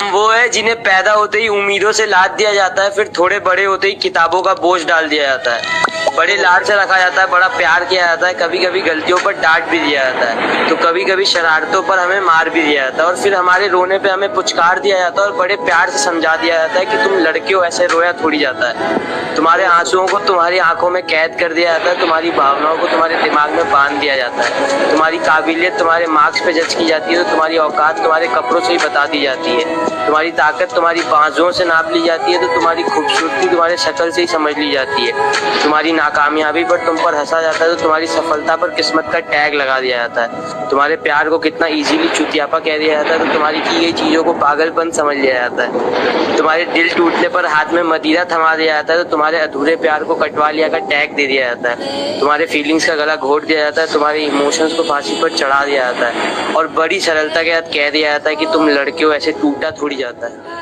वो है जिन्हें पैदा होते ही उम्मीदों से लाद दिया जाता है, फिर थोड़े बड़े होते ही किताबों का बोझ डाल दिया जाता है। बड़े लाड से रखा जाता है, बड़ा प्यार किया जाता है, कभी कभी गलतियों पर डांट भी दिया जाता है, तो कभी कभी शरारतों पर हमें मार भी दिया जाता है, और फिर हमारे रोने पे हमें पुचकार दिया जाता है और बड़े प्यार से समझा दिया जाता है कि तुम लड़के हो, ऐसे रोया थोड़ी जाता है। तुम्हारे आंसुओं को तुम्हारी आंखों में कैद कर दिया जाता है, तुम्हारी भावनाओं को तुम्हारे दिमाग में बांध दिया जाता है, तुम्हारी काबिलियत तुम्हारे मार्क्स पे जज की जाती है, तो तुम्हारी औकात तुम्हारे कपड़ों से ही बता दी जाती है, तुम्हारी ताकत तुम्हारी बाजुओं से नाप ली जाती है, तो तुम्हारी खूबसूरती तुम्हारे शक्ल से ही समझ ली जाती है, तुम्हारी नाकामयाबी पर तुम पर हंसा जाता है, तो तुम्हारी सफलता पर किस्मत का टैग लगा दिया जाता है, तुम्हारे प्यार को कितना इजीली चुतियापा कह दिया जाता है, तो तुम्हारी की गई चीजों को पागलपन समझ लिया जाता है, तुम्हारे दिल टूटने पर हाथ में मदिरा थमा दिया जाता है, तो तुम्हारे अधूरे प्यार को कटवा लिया का टैग दे दिया जाता है, तुम्हारे फीलिंग्स का गला घोट दिया जाता है, तुम्हारे इमोशंस को फांसी पर चढ़ा दिया जाता है, और बड़ी सरलता के साथ कह दिया जाता है कि तुम लड़के हो, ऐसे टूटा थोड़ी जाता है।